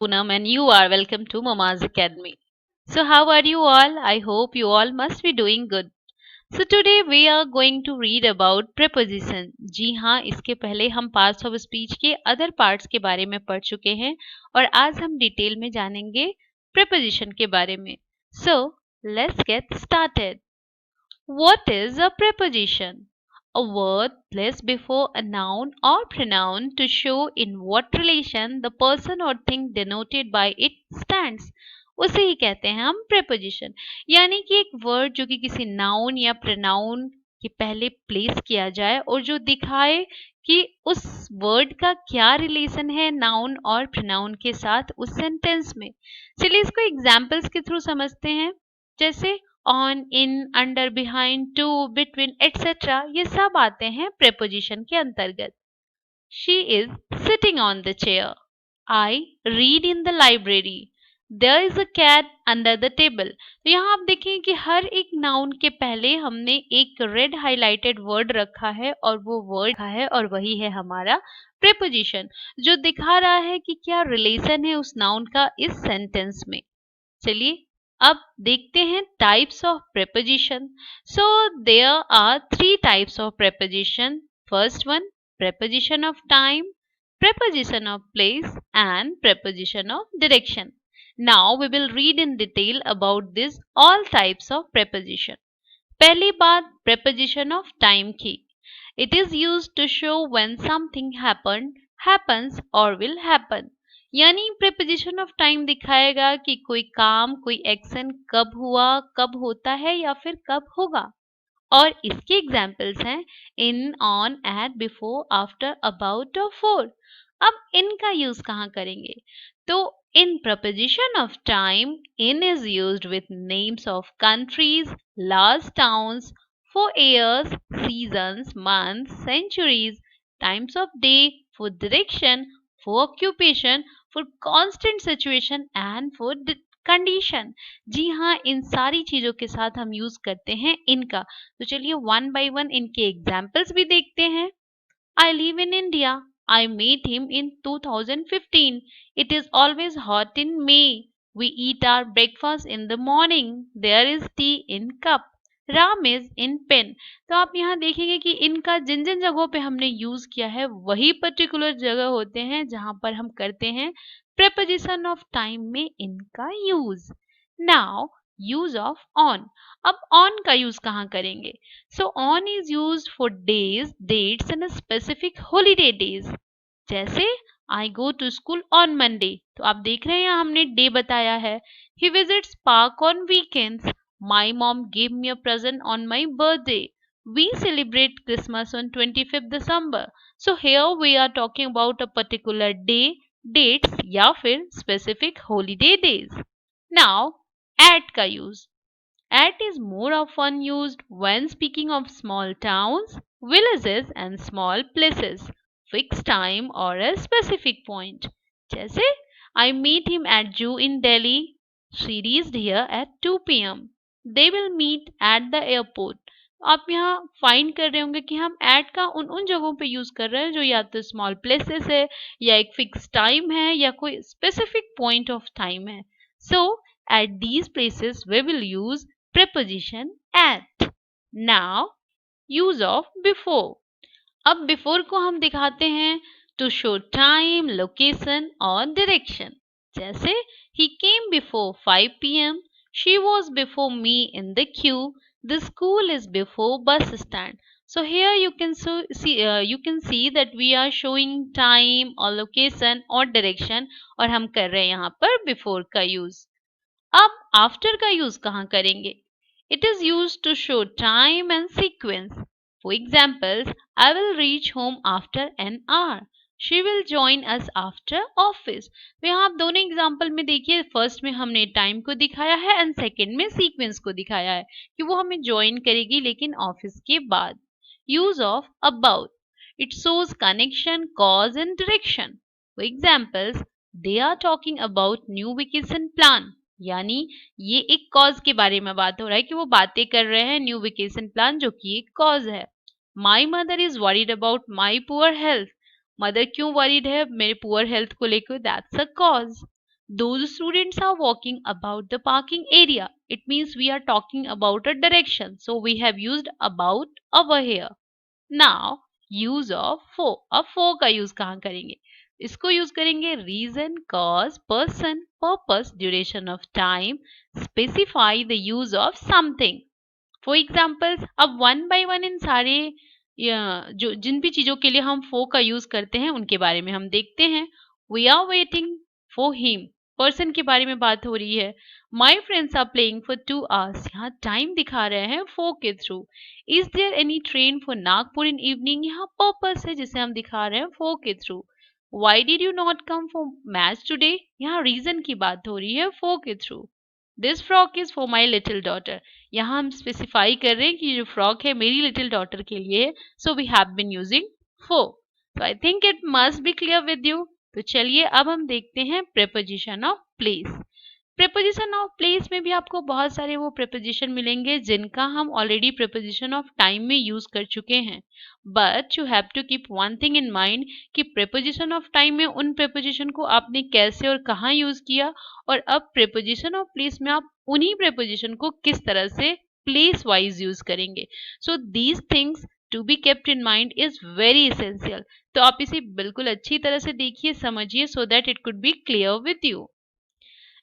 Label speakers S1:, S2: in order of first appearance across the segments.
S1: Poonam, and you are welcome to Mama's Academy. So, how are you all? I hope you all must be doing good. So, today we are going to read about preposition. जी हाँ, इसके पहले हम parts of speech के other parts के बारे में पढ़ चुके हैं और आज हम डिटेल में जानेंगे preposition के बारे में. So, let's get started. What is a preposition? A word placed before a noun or pronoun to show in what relation the person or thing denoted by it stands. उसे ही कहते हैं हम preposition. यानी कि एक वर्ड जो कि किसी नाउन या प्रोनाउन के पहले प्लेस किया जाए और जो दिखाए कि उस वर्ड का क्या रिलेशन है नाउन और प्रोनाउन के साथ उस सेंटेंस में. चलिए इसको एग्जाम्पल्स के थ्रू समझते हैं. जैसे on, in, under, behind, to, between, etcetera ये सब आते हैं प्रेपोजिशन के अंतर्गत. She is sitting on the chair. I read in the library. There is a cat under the table. तो यहाँ आप देखें कि हर एक नाउन के पहले हमने एक रेड हाईलाइटेड वर्ड रखा है और वो वर्ड है और वही है हमारा प्रेपोजिशन जो दिखा रहा है कि क्या रिलेशन है उस नाउन का इस सेंटेंस में. चलिए अब देखते हैं types of preposition. So there are three types of preposition. First one, preposition of time, preposition of place, and preposition of direction. Now we will read in detail about this all types of preposition. पहली बात preposition of time की. It is used to show when something happened, happens or will happen. यानी preposition of time दिखाएगा कि कोई काम कोई action कब हुआ कब होता है या फिर कब होगा. और इसके एग्जाम्पल्स हैं in, on, at, before, after, about और फॉर. अब इनका यूज कहाँ करेंगे? तो in preposition of time, in is used with names of countries, large towns, for years, seasons, months, centuries, times of day, for direction, for occupation, for constant situation and for condition. जी हाँ, इन सारी चीजों के साथ हम use करते हैं इनका. तो चलिए वन बाय वन इनके एग्जाम्पल्स भी देखते हैं. I live in India. I met him in 2015. It is always hot in May. We eat our breakfast in the morning. There is tea in cup. Ram is in pen. तो आप यहाँ देखेंगे कि इनका जिन जिन जगहों पे हमने यूज किया है वही पर्टिकुलर जगह होते हैं जहां पर हम करते हैं preposition of time में इनका use. Now use of on. अब on का यूज कहाँ करेंगे? So on is used for days, dates and specific holiday days. जैसे I go to school on Monday. तो आप देख रहे हैं यहाँ हमने डे बताया है. He visits park on weekends. My mom gave me a present on my birthday. We celebrate Christmas on 25th December. So here we are talking about a particular day, dates या फिर specific holiday days. Now at का use. At is more often used when speaking of small towns, villages and small places, fixed time or a specific point. जैसे I meet him at Zoo in Delhi. She reached here at 2 p.m. They will meet at the airport. आप यहाँ find कर रहे होंगे कि हम eight का उन उन जगहों पे यूज कर रहे हैं जो या तो स्मॉल प्लेसेस है या एक फिक्स टाइम है या कोई स्पेसिफिक पॉइंट ऑफ टाइम है. सो at these places we will use preposition at. Now use of before. अब before को हम दिखाते हैं to show time, location और direction. जैसे he came before 5 p.m. She was before me in the queue. The school is before bus stand. So here you can see that we are showing time or location or direction और हम कर रहे हैं यहाँ पर before का use. अब after का यूज कहाँ करेंगे? It is use to show time and sequence. For examples I will reach home after an hour. She will join us after office. तो यहाँ आप दोनों एग्जाम्पल में देखिए फर्स्ट में हमने टाइम को दिखाया है एंड सेकेंड में सीक्वेंस को दिखाया है कि वो हमें ज्वाइन करेगी लेकिन ऑफिस के बाद. Use of about. It shows connection cause and direction. For examples they are talking about new vacation plan. यानी ये एक कॉज के बारे में बात हो रहा है कि वो बातें कर रहे हैं न्यू वेकेशन प्लान जो कि एक कॉज है. My mother is worried about my poor health. Mother क्यों वरीड है मेरे पुअर हेल्थ को लेकर? That's a cause. Those students are walking about the parking area. It means we are talking about a direction. So we have used about over here. Now use of for. अब for का use कहाँ करेंगे? इसको use करेंगे reason, cause, person, purpose, duration of time, specify the use of something. For examples अब one by one इन सारे जो जिन भी चीजों के लिए हम फॉर का यूज करते हैं उनके बारे में हम देखते हैं. We are waiting for him, person के बारे में बात हो रही है. My friends are playing for 2 hours, यहाँ टाइम दिखा रहे हैं फॉर के through. Is there any train for Nagpur in evening, यहाँ पर्पस है जिसे हम दिखा रहे हैं फॉर के through. Why did you not come for match today, यहाँ रीजन की बात हो रही है फॉर के through. This frock is for my little daughter, यहाँ हम स्पेसिफाई कर रहे हैं कि जो फ्रॉक है मेरी लिटिल डॉटर के लिए है. So we have been using for. So I think it must be clear with you. तो चलिए अब हम देखते हैं preposition of place. Preposition of place में भी आपको बहुत सारे वो प्रेपोजिशन मिलेंगे जिनका हम ऑलरेडी प्रेपोजिशन ऑफ टाइम में यूज कर चुके हैं. But you have to keep one thing in mind कि प्रेपोजिशन ऑफ टाइम में उन प्रेपोजिशन को आपने कैसे और कहाँ यूज किया, और अब प्रेपोजिशन ऑफ प्लेस में आप उन्हीं प्रेपोजिशन को किस तरह से प्लेस वाइज यूज करेंगे. So these things to be kept in mind is very essential. तो आप इसे बिल्कुल अच्छी तरह से देखिए, समझिए, so that it could be clear with you.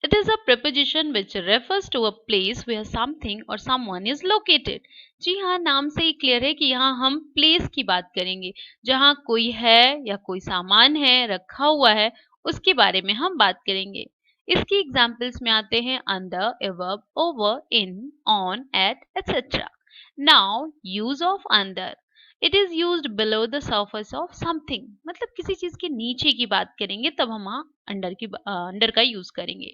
S1: It is a preposition which refers to a place where something or someone is located. जी हाँ, नाम से ही क्लियर है कि यहाँ हम प्लेस की बात करेंगे. जहाँ कोई है या कोई सामान है, रखा हुआ है, उसके बारे में हम बात करेंगे. इसकी एग्जाम्पल्स में आते हैं under, above, over, in, on, at, etc. Now, use of under. It is used below the surface of something. मतलब किसी चीज के नीचे की बात करेंगे तब हम अंडर का यूज करेंगे.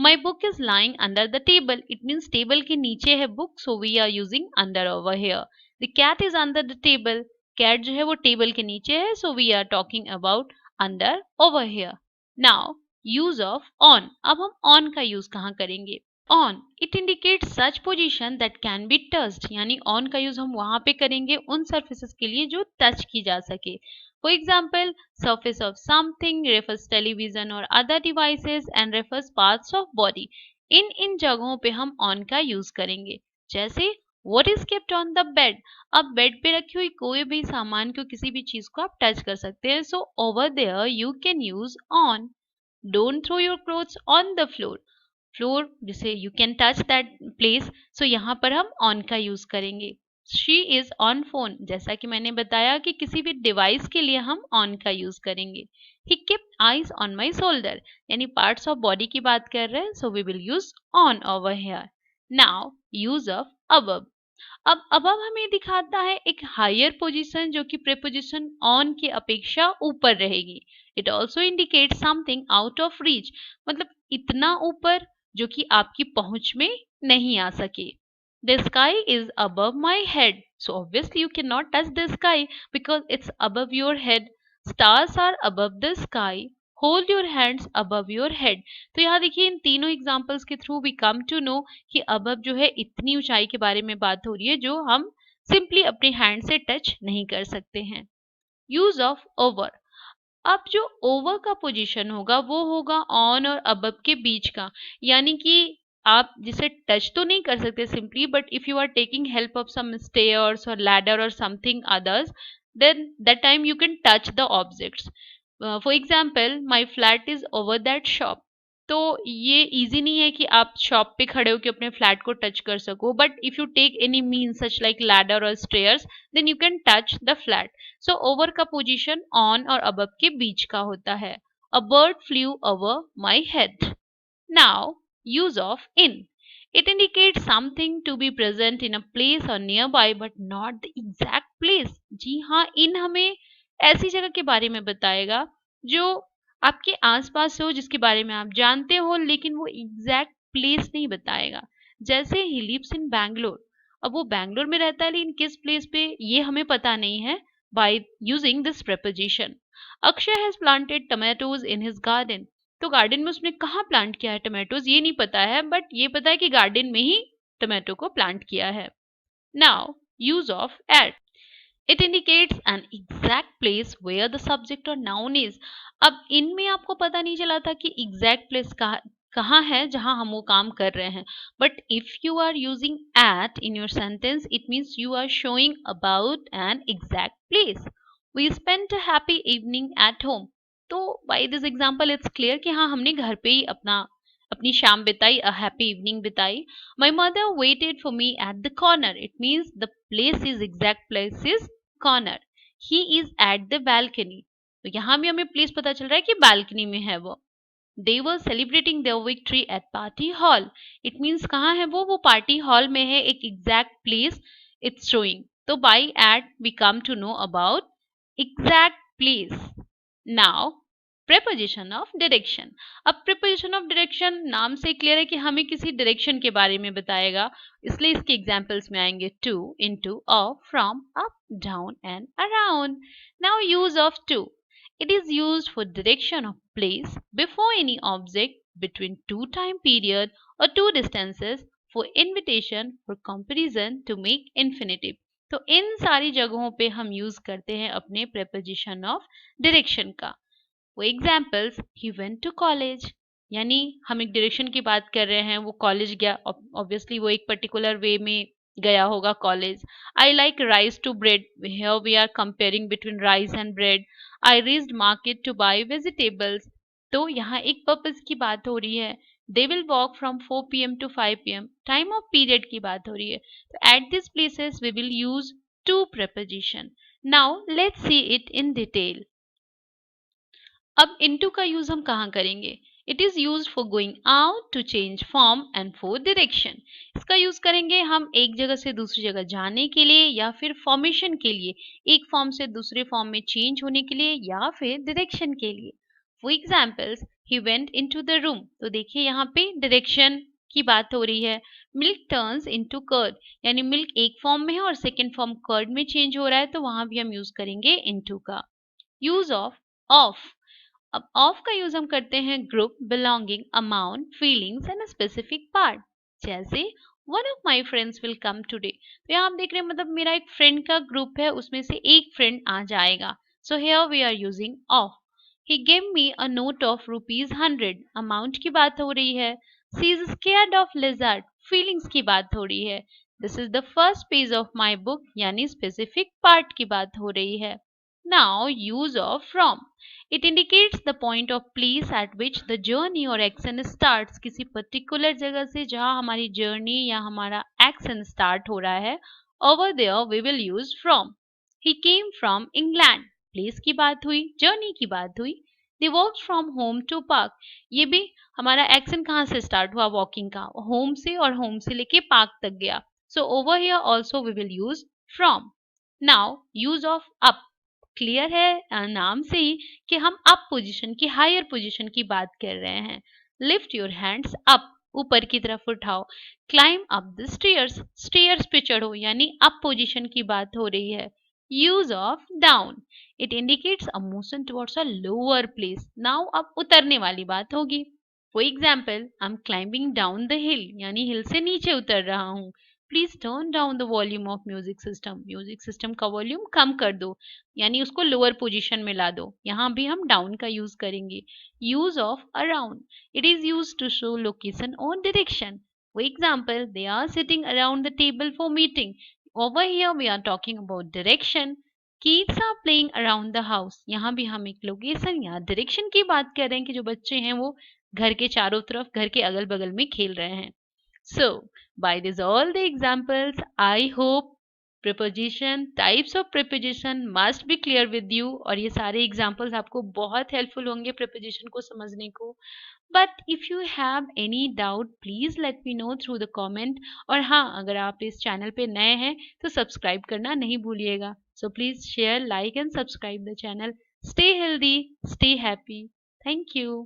S1: My book is lying under the table. It means table के नीचे है book, so we are using under over here. The cat is under the table. Cat जो है वो टेबल के नीचे है, so we are talking about under over here. Now use of on. अब हम on का यूज कहाँ करेंगे? On, it indicates such position that can be touched. यानी on का यूज हम वहां पे करेंगे उन surfaces के लिए जो टच की जा सके. For example, surface of something refers television or other devices and refers parts of body. इन जगहों पे हम on का यूज करेंगे. जैसे what is kept on the bed. अब बेड पे रखी हुई कोई भी सामान को, किसी भी चीज को आप टच कर सकते हैं. So over there you can use on. Don't throw your clothes on the floor. Floor जिसे you can touch that place, so यहाँ पर हम ऑन का यूज करेंगे. शी इज ऑन फोन, जैसा कि मैंने बताया कि किसी भी डिवाइस के लिए हम ऑन का यूज करेंगे. He kept eyes on my shoulder, यानी पार्ट्स ऑफ बॉडी की बात कर रहे हैं, so we will use on over here. Now use of above. अब अबव हमें दिखाता है एक हायर पोजीशन जो कि प्रीपोजिशन ऑन की अपेक्षा ऊपर रहेगी. It also indicate something out of reach, मतलब इतना ऊपर जो कि आपकी पहुंच में नहीं आ सके. The sky is above my head. So obviously you cannot touch the sky because it's above your head. Stars are above the sky. Hold your hands above your head. तो यहाँ देखिए इन तीनों एग्जाम्पल्स के through we come to know कि above जो है इतनी ऊंचाई के बारे में बात हो रही है जो हम सिंपली अपने हैंड से टच नहीं कर सकते हैं. Use of over. अब जो ओवर का पोजीशन होगा वो होगा ऑन और अबव के बीच का, यानी कि आप जिसे टच तो नहीं कर सकते simply, but if you are taking help of some stairs और लैडर और something others, then that time you can touch the objects. For example my flat is over that shop. तो ये इजी नहीं है कि आप शॉप पे खड़े होकर अपने फ्लैट को टच कर सको, but if you take any mean such like ladder और stairs then you can touch the flat. So over का पोजीशन ऑन और अबव के बीच का होता है. A bird flew over my head. Now use of in. It indicates something to be present in a place or nearby but not the exact place. जी हाँ, in हमें ऐसी जगह के बारे में बताएगा जो आपके आसपास हो, जिसके बारे में आप जानते हो, लेकिन वो एग्जैक्ट प्लेस नहीं बताएगा. जैसे ही लिव्स इन बैंगलोर. अब वो बैंगलोर में रहता है लेकिन किस प्लेस पे ये हमें पता नहीं है. By using this preposition. Akshay has planted tomatoes in his garden. तो गार्डन में उसने कहाँ प्लांट किया है टोमेटोज ये नहीं पता है, बट ये पता है कि गार्डन में ही टोमेटो को प्लांट किया है. Now use of at. It indicates an exact place where the subject और नाउन इज। अब इनमें आपको पता नहीं चला था कि एग्जैक्ट प्लेस कहाँ है जहां हम वो काम कर रहे हैं, but if you are using at in your sentence it means you are showing about an exact place. We spent a happy evening at home. तो by this example it's clear कि हाँ हमने घर पे ही अपनी शाम बिताई, अ हैप्पी इवनिंग बिताई। My mother waited for me at the corner. It means the exact place is corner. He is at the balcony. तो यहाँ भी हमें प्लेस पता चल रहा है कि बालकनी में है वो। They were celebrating their victory at party hall. It means कहाँ है वो पार्टी हॉल में है, एक exact place it's showing. तो by at we come to know about exact place. Now preposition of direction. अब preposition of direction नाम से क्लियर है कि हमें किसी डायरेक्शन के बारे में बताएगा, इसलिए इसके एग्जांपल्स में आएंगे to, into, of, from, up, down and around. Now use of to. It is used for direction of place before any object, between two time period or two distances, for invitation, for comparison, to make infinitive. तो इन सारी जगहों पे हम use करते हैं अपने preposition of direction का। वो examples, he went to college, यानी हम एक डायरेक्शन की बात कर रहे हैं, वो कॉलेज गया, ऑब्वियसली वो एक पर्टिकुलर वे में गया होगा college. I like rice to bread, here we are comparing between rice and bread. I reached market to buy vegetables, तो यहाँ एक पर्पज की बात हो रही है। They will walk from 4 PM to 5 PM, time of period की बात हो रही है। तो at this places we will use to preposition. Now let's see it in detail. अब into का यूज हम कहाँ करेंगे? It is use for going out, to change form and for direction. इसका यूज करेंगे हम एक जगह से दूसरी जगह जाने के लिए, या फिर फॉर्मेशन के लिए, एक फॉर्म से दूसरे फॉर्म में चेंज होने के लिए, या फिर डायरेक्शन के लिए। For examples, he went into the room, तो देखिए यहाँ पे डायरेक्शन की बात हो रही है। मिल्क टर्न्स इनटू कर्ड, यानी मिल्क एक फॉर्म में है और सेकेंड फॉर्म कर्ड में चेंज हो रहा है, तो वहां भी हम यूज करेंगे इनटू का। Use of. अब ऑफ का यूज हम करते हैं group, belonging, amount, feelings and specific part. जैसे one of my friends will come today, तो यहाँ आप देख रहे हैं मतलब मेरा एक फ्रेंड का ग्रुप है, उसमें से एक फ्रेंड आ जाएगा। So here we are using of. He gave me a note of ₹100, amount की बात हो रही है। She is scared of lizard, feelings की बात हो रही है। This is the first page of my book, यानी स्पेसिफिक पार्ट की बात हो रही है। Now use of from. It indicates the point of place at which the journey or action starts. किसी particular जगह से जहाँ हमारी journey या हमारा action start हो रहा है, over there we will use from. He came from England. Place की बात हुई, journey की बात हुई। They walked from home to park. ये भी हमारा action कहाँ से start हुआ walking का, home से, और home से लेके park तक गया। So over here also we will use from. Now use of up. Clear है नाम से ही कि हम अप पोजीशन की, हायर पोजीशन की बात कर रहे हैं। लिफ्ट योर हैंड्स अप, ऊपर की तरफ उठाओ। Climb up the stairs, stairs पे चढ़ो, यानी अप पोजीशन की बात हो रही है। Use of down. It indicates a motion towards a lower place. Now अब उतरने वाली बात होगी। For example, I am climbing down the हिल, यानी हिल से नीचे उतर रहा हूँ। Please turn down the volume of music system, music system का वॉल्यूम कम कर दो, यानी उसको लोअर पोजीशन में ला दो। यहाँ भी हम डाउन का यूज करेंगे। Use of around. It is use to show location और direction. For example, they are sitting around the table for meeting. Over here we are talking about direction. Kids are playing around the house, यहाँ भी हम एक location या direction की बात कर रहे हैं कि जो बच्चे हैं वो घर के चारों तरफ, घर के अगल बगल में खेल रहे हैं। So, by this all the examples, I hope preposition, types of preposition must be clear with you, और ये सारे examples आपको बहुत helpful होंगे preposition को समझने को। But if you have any doubt, please let me know through the comment. और हाँ, अगर आप इस channel पे नए हैं तो subscribe करना नहीं भूलिएगा। So please share, like and subscribe the channel. Stay healthy, stay happy. Thank you.